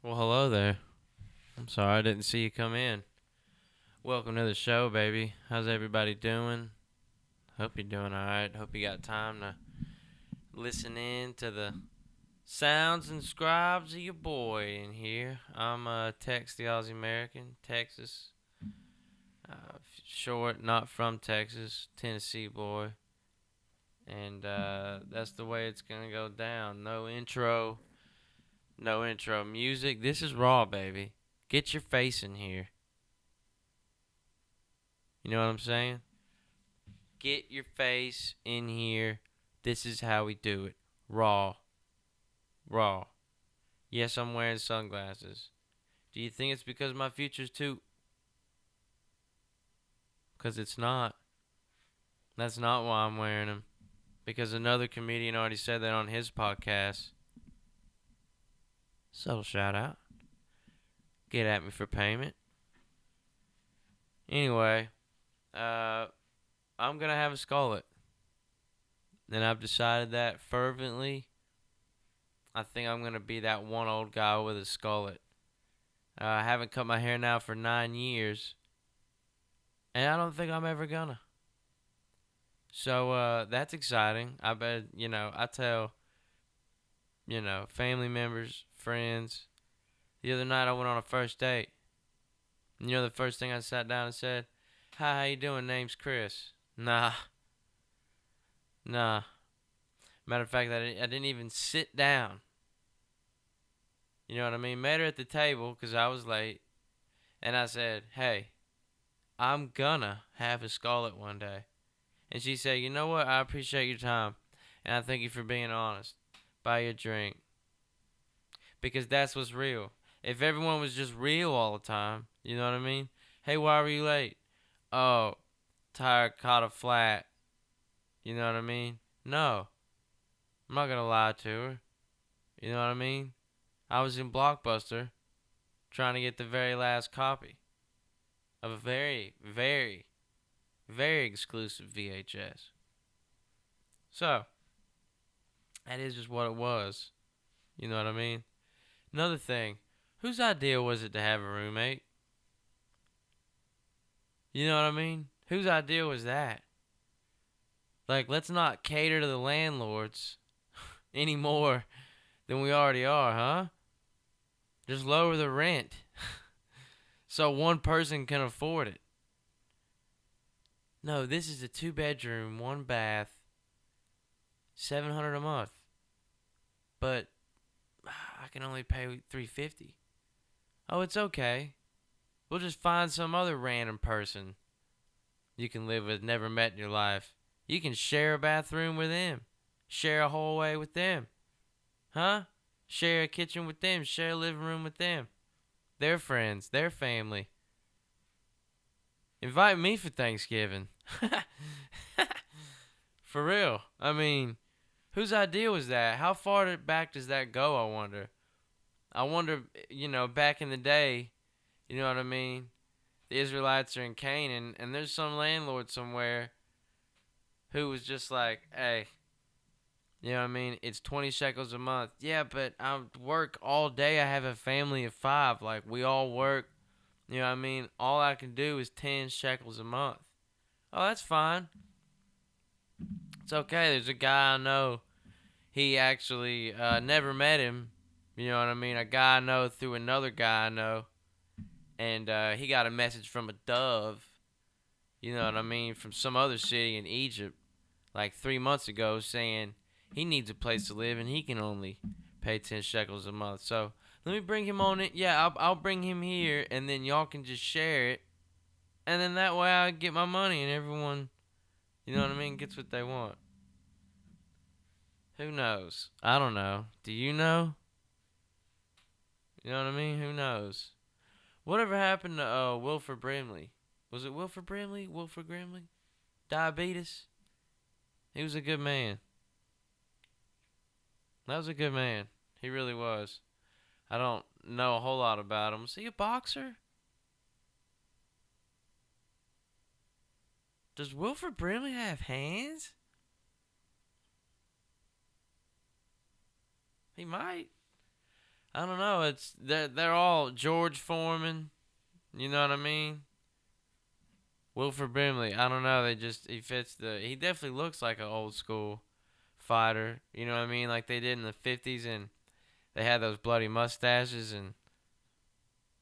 Well, hello there. I'm sorry I didn't see you come in. Welcome to the show, baby. How's everybody doing? Hope you're doing alright. Hope you got time to listen in to the sounds and scribes of your boy in here. I'm Tex the Aussie American, Texas. Short, not from Texas, Tennessee boy. And that's the way it's gonna go down. No intro music. This is raw, baby. Get your face in here. You know what I'm saying? Get your face in here. This is how we do it. Raw. Raw. Yes, I'm wearing sunglasses. Do you think it's because my future's too? Because it's not. That's not why I'm wearing them. Because another comedian already said that on his podcast. Subtle shout out. Get at me for payment. Anyway, I'm gonna have a skullet. And I've decided that fervently. I think I'm gonna be that one old guy with a skullet. I haven't cut my hair now for 9 years, and I don't think I'm ever gonna. So that's exciting. I bet I tell family members, friends. The other night I went on a first date. And the first thing I sat down and said, "Hi, how you doing? Name's Chris." Nah, nah. Matter of fact, I didn't even sit down. You know what I mean? Met her at the table because I was late, and I said, "Hey, I'm gonna have a skullet one day." And she said, "You know what? I appreciate your time. And I thank you for being honest. Buy your drink." Because that's what's real. If everyone was just real all the time, you know what I mean? "Hey, why were you late?" "Oh, tire caught a flat." You know what I mean? No. I'm not going to lie to her. You know what I mean? I was in Blockbuster trying to get the very last copy of a very, very, very exclusive VHS. So, that is just what it was. You know what I mean? Another thing, whose idea was it to have a roommate? You know what I mean? Whose idea was that? Like, let's not cater to the landlords any more than we already are, huh? Just lower the rent so one person can afford it. No, this is a 2-bedroom, 1 bath, $700 a month. But I can only pay $350. Oh, it's okay. We'll just find some other random person you can live with, never met in your life. You can share a bathroom with them. Share a hallway with them. Huh? Share a kitchen with them. Share a living room with them. Their friends. Their family. Invite me for Thanksgiving. For real. I mean, whose idea was that? How far back does that go, I wonder? I wonder, back in the day, you know what I mean? The Israelites are in Canaan, and there's some landlord somewhere who was just like, "Hey, you know what I mean? It's 20 shekels a month." "Yeah, but I work all day. I have a family of 5. Like, we all work. You know what I mean? All I can do is 10 shekels a month." "Oh, that's fine. It's okay." There's a guy I know. He actually never met him. You know what I mean? A guy I know through another guy I know. And he got a message from a dove. You know what I mean? From some other city in Egypt. Like 3 months ago, saying he needs a place to live and he can only pay 10 shekels a month. So let me bring him on it. Yeah, I'll bring him here, and then y'all can just share it. And then that way I get my money and everyone, you know what I mean, gets what they want. Who knows? I don't know. Do you know? You know what I mean? Who knows? Whatever happened to Wilford Brimley? Was it Wilford Brimley? Wilford Brimley? Diabetes? He was a good man. That was a good man. He really was. I don't know a whole lot about him. Was he a boxer? Does Wilford Brimley have hands? He might. I don't know. They're all George Foreman. You know what I mean? Wilford Brimley. I don't know. He fits he definitely looks like an old school fighter. You know what I mean? Like they did in the 50s, and they had those bloody mustaches and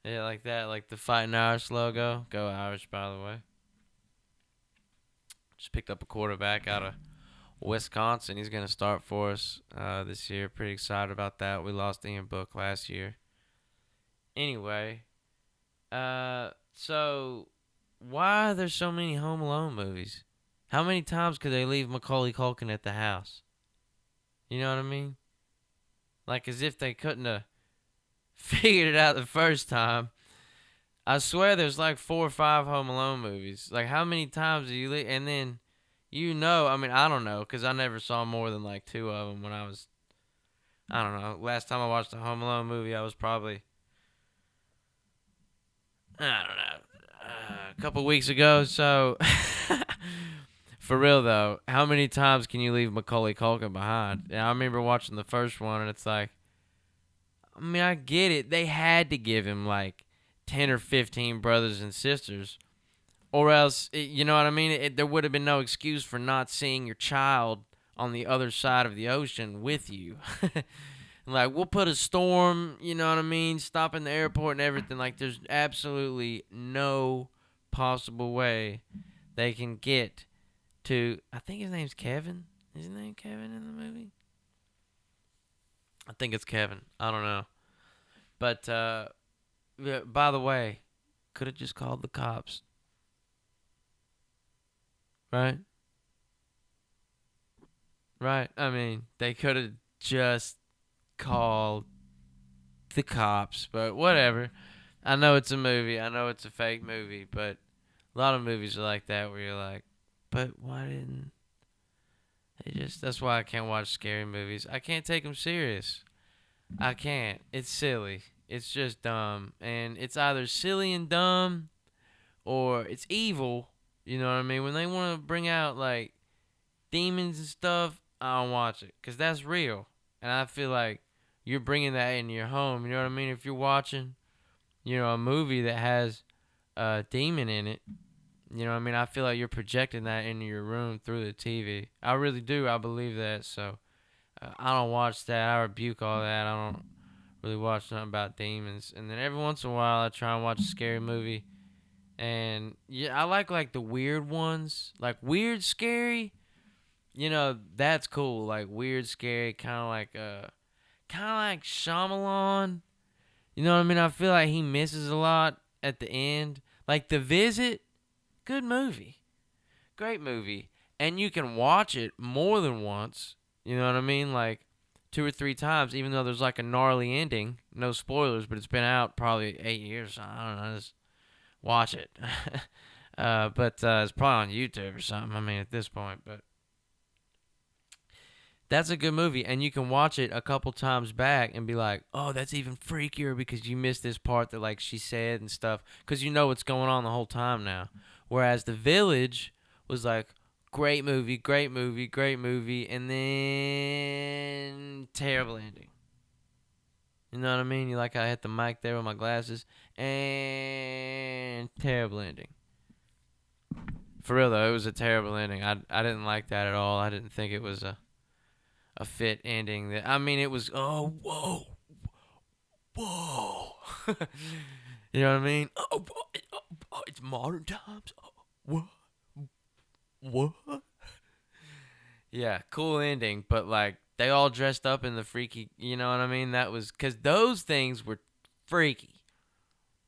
yeah, like that, like the Fighting Irish logo. Go Irish, by the way. Just picked up a quarterback out of Wisconsin. He's gonna start for us this year. Pretty excited about that. We lost Ian Book last year. Anyway, so why are there so many Home Alone movies? How many times could they leave Macaulay Culkin at the house? You know what I mean? Like as if they couldn't have figured it out the first time. I swear there's like 4 or 5 Home Alone movies. Like how many times do you leave? And then, I mean, I don't know because I never saw more than like 2 of them when I was, I don't know. Last time I watched a Home Alone movie, I was probably, I don't know, a couple weeks ago. So, for real though, how many times can you leave Macaulay Culkin behind? And I remember watching the first one, and it's like, I mean, I get it. They had to give him like 10 or 15 brothers and sisters, or else, you know what I mean? There would have been no excuse for not seeing your child on the other side of the ocean with you. Like, we'll put a storm, you know what I mean? Stop in the airport and everything. Like, there's absolutely no possible way they can get to. I think his name's Kevin. Is his name Kevin in the movie? I think it's Kevin. I don't know. But, yeah, by the way, could have just called the cops. Right? Right. I mean, they could have just called the cops, but whatever. I know it's a movie. I know it's a fake movie, but a lot of movies are like that where you're like, but why didn't they just. That's why I can't watch scary movies. I can't take them serious. I can't. It's silly. It's just dumb. And it's either silly and dumb or it's evil. You know what I mean? When they want to bring out like demons and stuff, I don't watch it because that's real. And I feel like you're bringing that into your home. You know what I mean? If you're watching, a movie that has a demon in it, you know what I mean? I feel like you're projecting that into your room through the TV. I really do. I believe that. So I don't watch that. I rebuke all that. I don't really watch nothing about demons. And then every once in a while, I try and watch a scary movie. And yeah, I like the weird ones, like weird scary. That's cool. Like weird, scary, kind of like Shyamalan. You know what I mean? I feel like he misses a lot at the end. Like The Visit, good movie, great movie, and you can watch it more than once. You know what I mean? Like 2 or 3 times, even though there's like a gnarly ending. No spoilers, but it's been out probably 8 years. I don't know. Just watch it. But it's probably on YouTube or something. I mean, at this point, but. That's a good movie, and you can watch it a couple times back and be like, "Oh, that's even freakier because you missed this part that like she said and stuff." Because you know what's going on the whole time now. Whereas The Village was like, great movie, great movie, great movie, and then terrible ending. You know what I mean? You like I hit the mic there with my glasses, and terrible ending. For real though, it was a terrible ending. I didn't like that at all. I didn't think it was a fit ending. That I mean, it was whoa. You know what I mean? It's modern times. What? Yeah, cool ending, but like they all dressed up in the freaky. You know what I mean? That was because those things were freaky.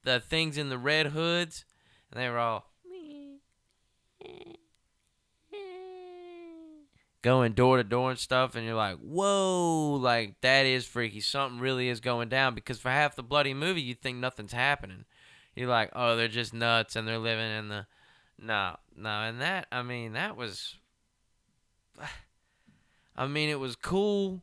The things in the red hoods, and they were all going door to door and stuff, and you're like, whoa, like that is freaky. Something really is going down because for half the bloody movie, you think nothing's happening. You're like, oh, they're just nuts and they're living in the. No, and that, I mean, that was. I mean, it was cool,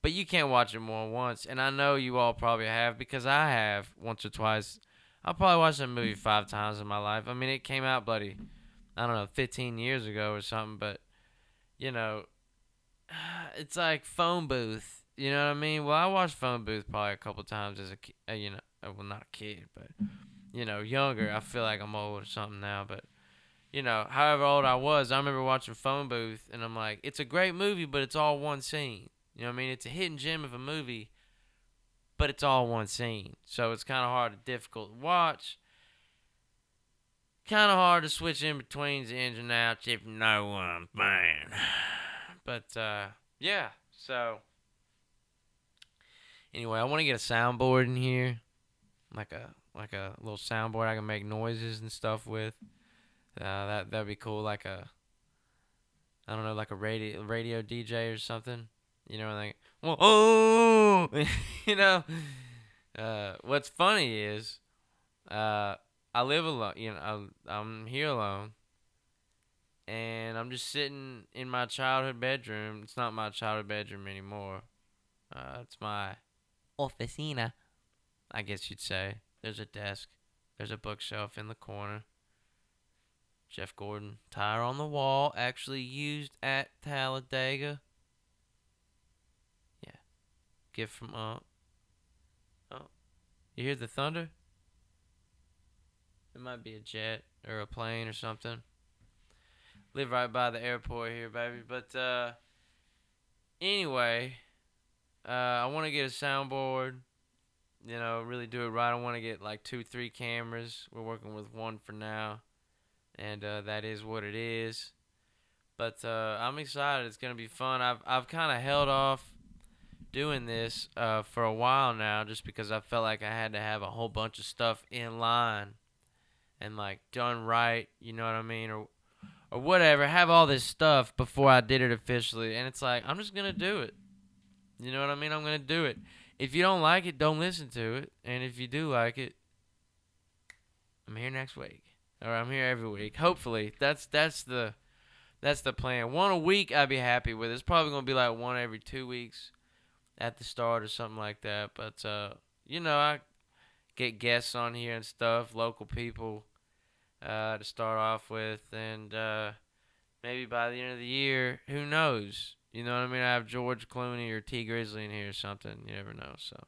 but you can't watch it more than once. And I know you all probably have because I have once or twice. I probably watched that movie 5 times in my life. I mean, it came out bloody, I don't know, 15 years ago or something, but you know, it's like Phone Booth. You know what I mean? Well, I watched Phone Booth probably a couple times as a kid. Well, not a kid, but younger. I feel like I'm old or something now, but however old I was, I remember watching Phone Booth, and I'm like, it's a great movie, but it's all one scene. You know what I mean? It's a hidden gem of a movie, but it's all one scene. So it's kind of hard and difficult to watch. Kind of hard to switch in between the ins and outs, if you know what I'm saying. But, yeah. So, anyway, I want to get a soundboard in here. Like a little soundboard I can make noises and stuff with. That'd be cool. Like I don't know, like a radio DJ or something. Like, well, oh, what's funny is, I live alone. I'm here alone, and I'm just sitting in my childhood bedroom. It's not my childhood bedroom anymore. It's my officina, I guess you'd say. There's a desk. There's a bookshelf in the corner. Jeff Gordon tire on the wall, actually used at Talladega. Yeah. Gift from Oh, you hear the thunder? It might be a jet or a plane or something. Live right by the airport here, baby. But anyway, I want to get a soundboard. Really do it right. I want to get like 2-3 cameras. We're working with one for now. And that is what it is. But I'm excited. It's gonna be fun. I've kind of held off doing this for a while now, just because I felt like I had to have a whole bunch of stuff in line and like done right. You know what I mean, or whatever. Have all this stuff before I did it officially. And it's like, I'm just gonna do it. You know what I mean? I'm gonna do it. If you don't like it, don't listen to it. And if you do like it, I'm here next week. Or I'm here every week. Hopefully. That's the plan. One a week I'd be happy with. It's probably gonna be like one every 2 weeks at the start or something like that. But I get guests on here and stuff, local people to start off with, and maybe by the end of the year, who knows? You know what I mean? I have George Clooney or T Grizzly in here or something. You never know. So,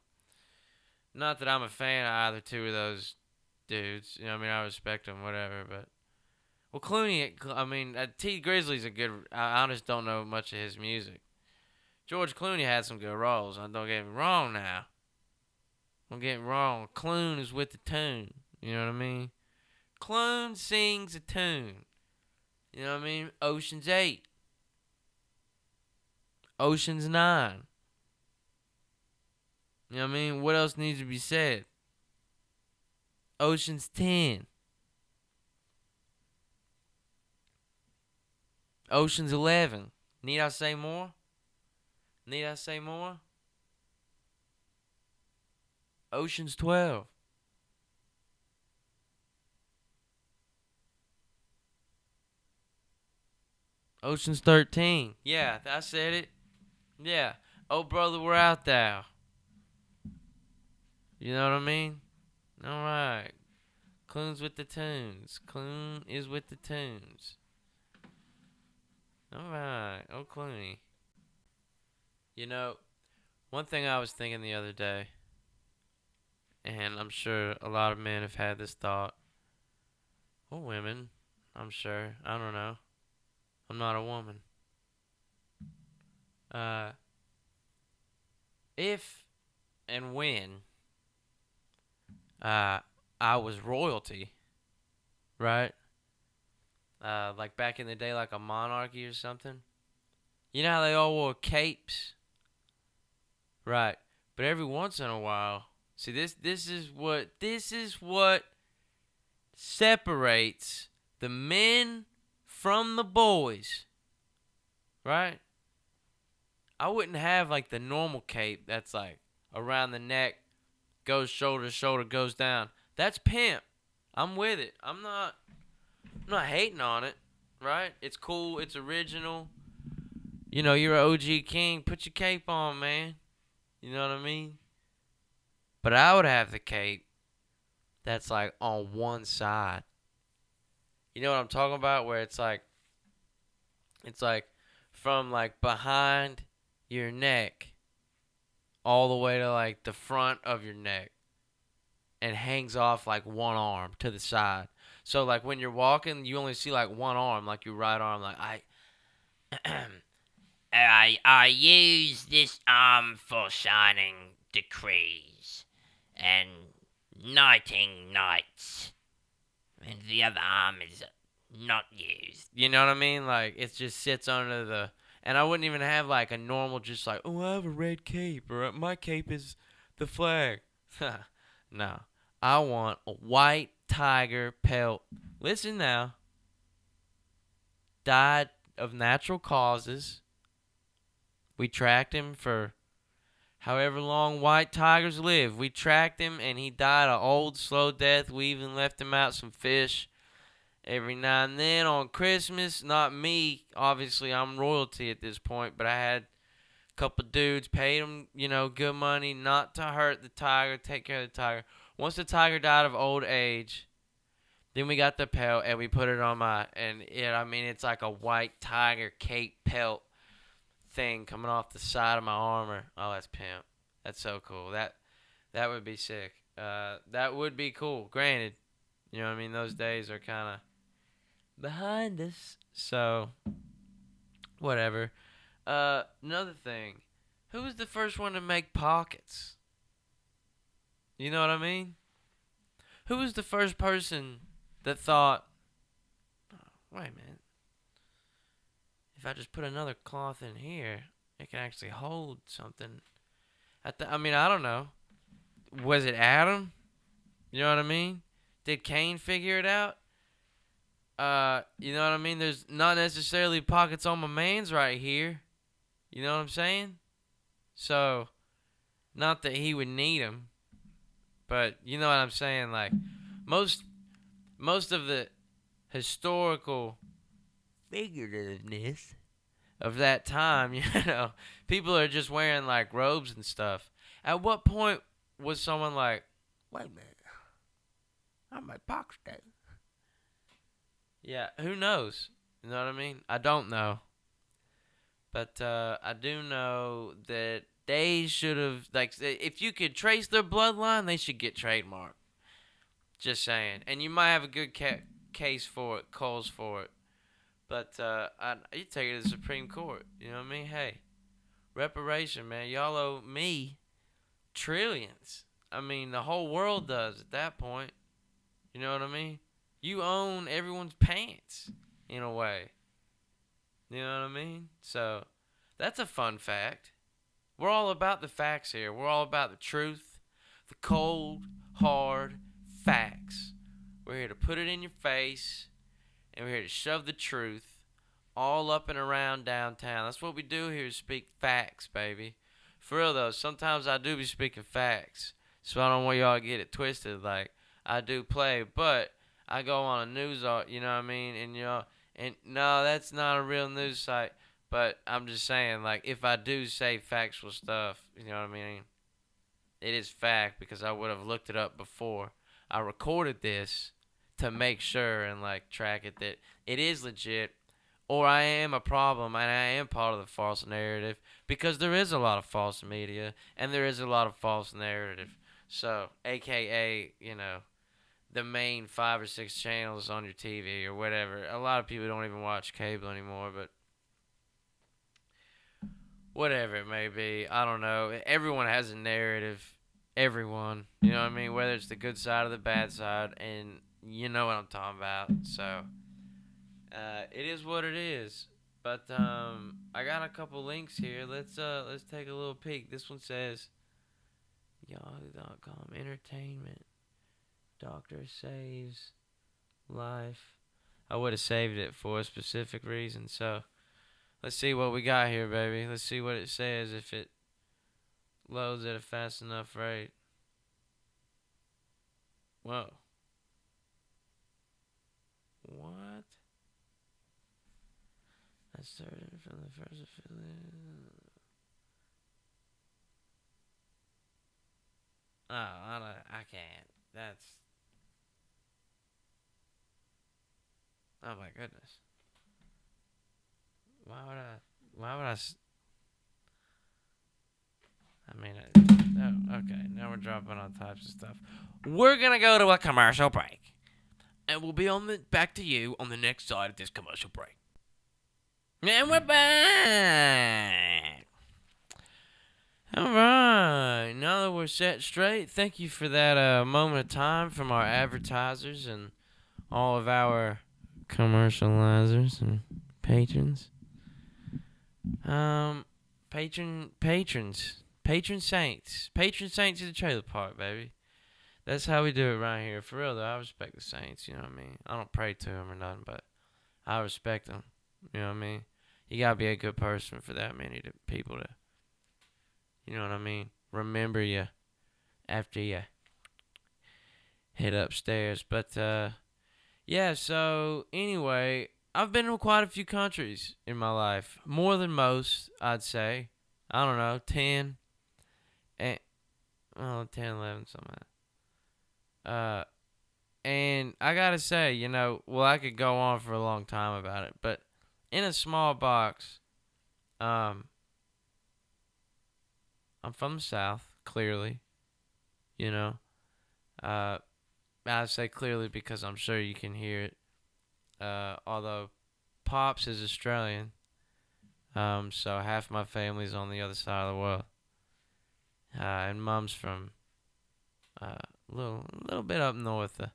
not that I'm a fan of either two of those dudes. I respect them, whatever. But Clooney. T Grizzly's a good. I just don't know much of his music. George Clooney had some good roles. Don't get me wrong now. Don't get me wrong. Clooney is with the tune. You know what I mean? Clooney sings a tune. You know what I mean? Ocean's 8. Ocean's 9. You know what I mean? What else needs to be said? Ocean's 10. Ocean's 11. Need I say more? Need I say more? Ocean's 12. Ocean's 13. Yeah, I said it. Yeah. Oh, brother, we're out there. You know what I mean? All right. Clooney's with the tunes. Clooney is with the tunes. All right. Oh, Clooney. One thing I was thinking the other day, and I'm sure a lot of men have had this thought, or women, I'm sure. I don't know. I'm not a woman. If and when I was royalty, right? Like back in the day, like a monarchy or something. You know how they all wore capes? Right. But every once in a while, see this is what separates the men from the boys. Right? I wouldn't have like the normal cape that's like around the neck, goes shoulder to shoulder, goes down. That's pimp. I'm with it. I'm not hating on it, right? It's cool, it's original. You're an OG king, put your cape on, man. You know what I mean? But I would have the cape that's like on one side. You know what I'm talking about? Where it's like from like behind your neck all the way to like the front of your neck and hangs off like one arm to the side. So like when you're walking, you only see like one arm, like your right arm. Like I use this arm for signing decrees and knighting knights, and the other arm is not used. You know what I mean? Like it just sits under the. And I wouldn't even have like a normal, just like, oh, I have a red cape, or my cape is the flag. No, I want a white tiger pelt. Listen now. Died of natural causes. We tracked him for however long white tigers live. We tracked him and he died an old, slow death. We even left him out some fish every now and then on Christmas. Not me. Obviously, I'm royalty at this point, but I had a couple dudes, paid them, good money not to hurt the tiger, take care of the tiger. Once the tiger died of old age, then we got the pelt and we put it on it's like a white tiger cape pelt thing coming off the side of my armor. Oh, that's pimp. That's so cool. That would be sick. That would be cool. Granted, those days are kind of behind us. So, whatever. Another thing. Who was the first one to make pockets? You know what I mean? Who was the first person that thought, oh, wait a minute, if I just put another cloth in here, it can actually hold something. I don't know. Was it Adam? You know what I mean? Did Cain figure it out? You know what I mean? There's not necessarily pockets on my man's right here. You know what I'm saying? So, not that he would need them, but you know what I'm saying? Like, most of the historical figurativeness of that time, people are just wearing like robes and stuff. At what point was someone like, wait a minute, I'm my pocket day? Yeah, who knows? You know what I mean? I don't know. But I do know that they should have, like, if you could trace their bloodline, they should get trademarked. Just saying. And you might have a good case for it, calls for it. But you take it to the Supreme Court. You know what I mean? Hey, reparation, man. Y'all owe me trillions. I mean, the whole world does at that point. You know what I mean? You own everyone's pants, in a way. You know what I mean? So, that's a fun fact. We're all about the facts here. We're all about the truth, the cold, hard facts. We're here to put it in your face, and we're here to shove the truth all up and around downtown. That's what we do here, is speak facts, baby. For real, though, sometimes I do be speaking facts, so I don't want y'all to get it twisted. Like, I do play, but I go on a news, you know what I mean? And no, that's not a real news site. But I'm just saying, like, if I do say factual stuff, you know what I mean? It is fact because I would have looked it up before. I recorded this to make sure and, like, track it that it is legit, or I am a problem and I am part of the false narrative, because there is a lot of false media and there is a lot of false narrative. So, AKA, the main 5 or 6 channels on your TV or whatever. A lot of people don't even watch cable anymore, but whatever it may be, I don't know. Everyone has a narrative. Everyone. You know what I mean? Whether it's the good side or the bad side, and you know what I'm talking about. So, it is what it is. But I got a couple links here. Let's take a little peek. This one says Yahoo.com entertainment. Doctor saves life. I would have saved it for a specific reason. So, let's see what we got here, baby. Let's see what it says, if it loads at a fast enough rate. Whoa. What? I started from the first affiliate. Oh, I can't. That's. Oh my goodness. Why would I I mean, oh, okay. Now we're dropping all types of stuff. We're gonna go to a commercial break, and we'll be back to you on the next side of this commercial break. And we're back. All right. Now that we're set straight, thank you for that moment of time from our advertisers and all of our commercializers and patrons. Patron saints of the trailer park, baby. That's how we do it right here. For real though, I respect the saints. You know what I mean? I don't pray to them or nothing, but I respect them. You know what I mean? You gotta be a good person for that many people to, you know what I mean? Remember you after you head upstairs. But yeah. So anyway, I've been to quite a few countries in my life, more than most, I'd say. I don't know, 10, 10, 11, something like that. And I gotta say, well, I could go on for a long time about it, but in a small box, I'm from the South, clearly, you know. I say clearly because I'm sure you can hear it. Although Pops is Australian, so half my family's on the other side of the world. And Mom's from a little bit up north of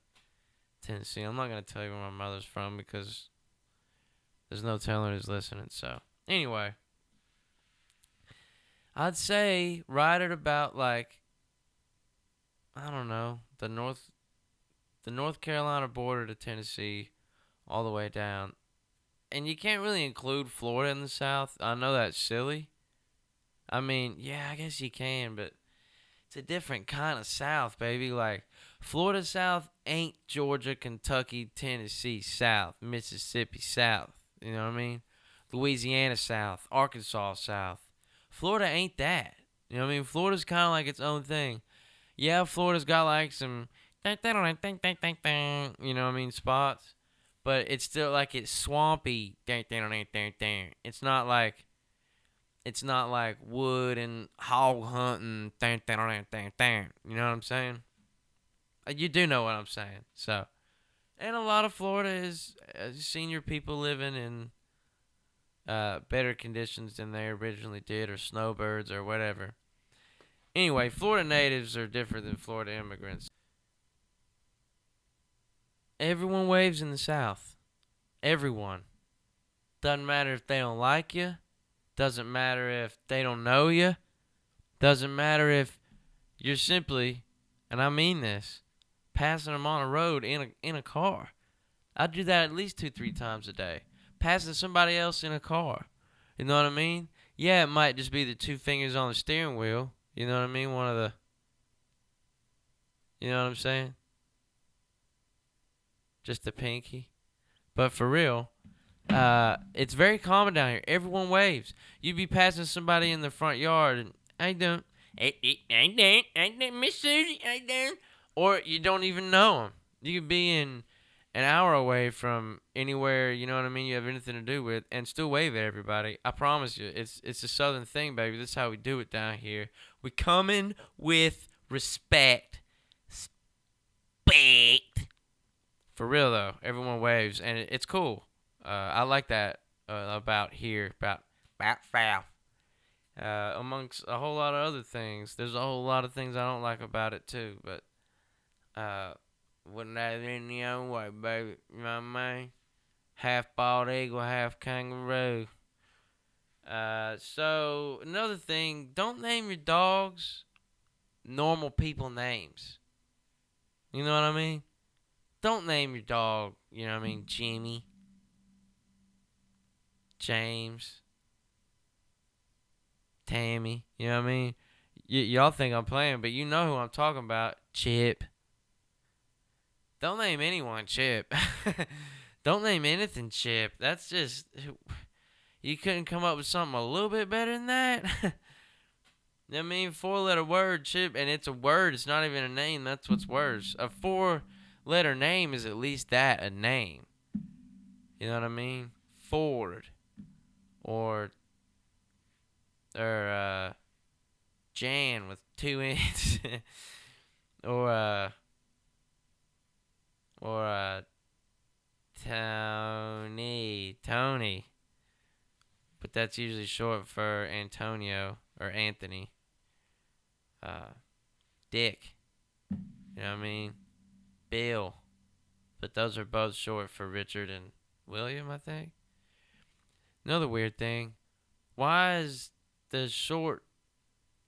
Tennessee. I'm not gonna tell you where my mother's from because there's no telling who's listening. So anyway, I'd say right at about like, I don't know, the North Carolina border to Tennessee, all the way down. And you can't really include Florida in the South. I know that's silly. I mean, yeah, I guess you can, but it's a different kind of South, baby. Like, Florida South ain't Georgia, Kentucky, Tennessee South, Mississippi South. You know what I mean? Louisiana South, Arkansas South. Florida ain't that. You know what I mean? Florida's kind of like its own thing. Yeah, Florida's got like some, you know what I mean, spots. But it's still like it's swampy. It's not like wood and hog hunting. You know what I'm saying? You do know what I'm saying. So, and a lot of Florida is senior people living in better conditions than they originally did, or snowbirds, or whatever. Anyway, Florida natives are different than Florida immigrants. Everyone waves in the South. Everyone. Doesn't matter if they don't like you. Doesn't matter if they don't know you. Doesn't matter if you're simply, and I mean this, passing them on a road in a car. I do that at least 2-3 times a day. Passing somebody else in a car. You know what I mean? Yeah, it might just be the two fingers on the steering wheel. You know what I mean? You know what I'm saying? Just the pinky. But for real, it's very common down here. Everyone waves. You'd be passing somebody in the front yard and, I don't, Miss Susie, I don't. Or you don't even know them. You could be in an hour away from anywhere, you know what I mean, you have anything to do with, and still wave at everybody. I promise you, it's a southern thing, baby. This is how we do it down here. We come in with respect. Respect. For real, though. Everyone waves, and it's cool. I like that about here, about South. Amongst a whole lot of other things. There's a whole lot of things I don't like about it, too, but wouldn't have it any other way, baby. You know what I mean? Half bald eagle, half kangaroo. So, another thing, don't name your dogs normal people names. You know what I mean? Don't name your dog, you know what I mean, Jimmy, James, Tammy, you know what I mean? Y'all think I'm playing, but you know who I'm talking about, Chip. Don't name anyone Chip. Don't name anything Chip. That's just, you couldn't come up with something a little bit better than that? I mean, 4-letter word, Chip, and it's a word. It's not even a name. That's what's worse. A 4-letter name is at least that, a name. You know what I mean? Ford. Or Jan with 2 N's. or Tony. But that's usually short for Antonio or Anthony. Dick. You know what I mean? Bill. But those are both short for Richard and William, I think. Another weird thing. Why is the short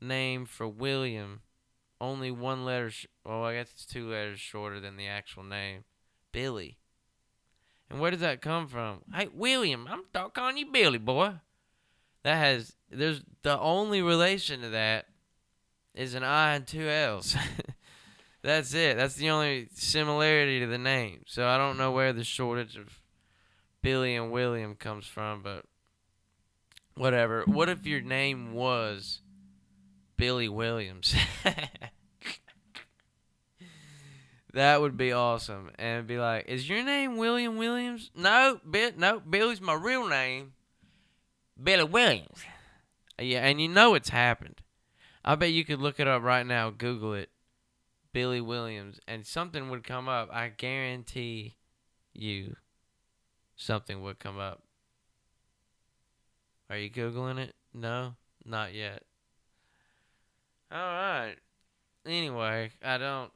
name for William only one letter? Well, I guess it's 2 letters shorter than the actual name. Billy. And where does that come from? Hey, William, I'm calling you Billy, boy. There's the only relation to that is an I and 2 L's. That's it. That's the only similarity to the name. So I don't know where the shortage of Billy and William comes from, but whatever. What if your name was Billy Williams? That would be awesome. And it'd be like, is your name William Williams? No, Billy's my real name. Billy Williams. Yeah, and you know it's happened. I bet you could look it up right now, Google it, Billy Williams, and something would come up. I guarantee you something would come up. Are you Googling it? No? Not yet. Alright. Anyway, a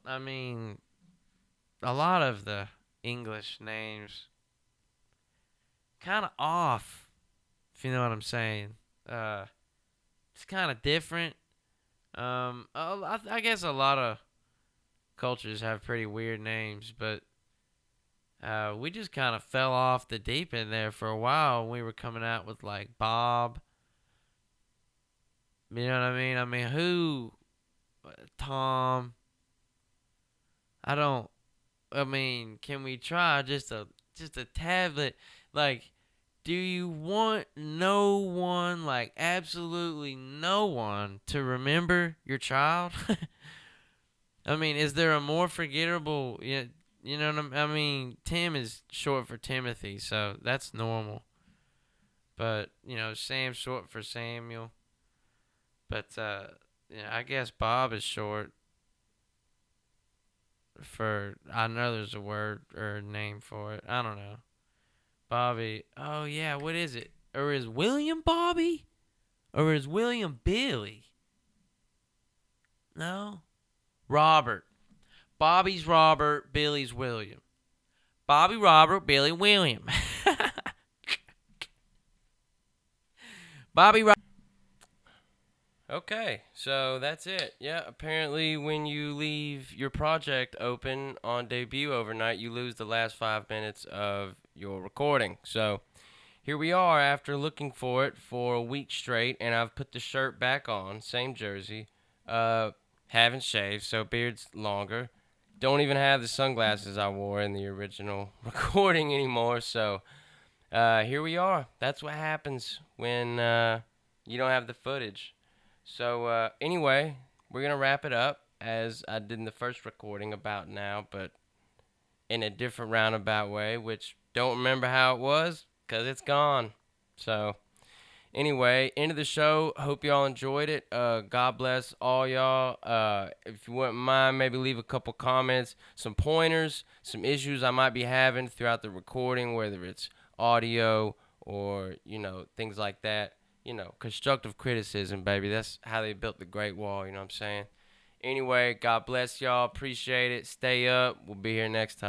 lot of the English names kind of off, if you know what I'm saying. It's kind of different. I guess a lot of cultures have pretty weird names, but we just kind of fell off the deep end there for a while. We were coming out with like Bob. You know what I mean? Who? Tom. Can we try just a tablet? Like, do you want no one, like absolutely no one, to remember your child? Is there a more forgettable? You know what I mean? Tim is short for Timothy, so that's normal. But Sam's short for Samuel. But I guess Bob is short for. I know there's a word or a name for it. I don't know. Bobby. Oh yeah, what is it? Or is William Bobby? Or is William Billy? No. Robert. Bobby's Robert, Billy's William. Bobby Robert, Billy William. Bobby Robert. Okay, so that's it. Yeah, apparently when you leave your project open on debut overnight, you lose the last 5 minutes of your recording. So here we are after looking for it for a week straight, and I've put the shirt back on, same jersey. Haven't shaved, so beard's longer. Don't even have the sunglasses I wore in the original recording anymore. So here we are. That's what happens when you don't have the footage. So anyway, we're going to wrap it up as I did in the first recording about now, but in a different roundabout way, which don't remember how it was because it's gone. So anyway, end of the show. Hope y'all enjoyed it. God bless all y'all. If you wouldn't mind, maybe leave a couple comments, some pointers, some issues I might be having throughout the recording, whether it's audio or, things like that. Constructive criticism, baby. That's how they built the Great Wall, you know what I'm saying? Anyway, God bless y'all. Appreciate it. Stay up. We'll be here next time.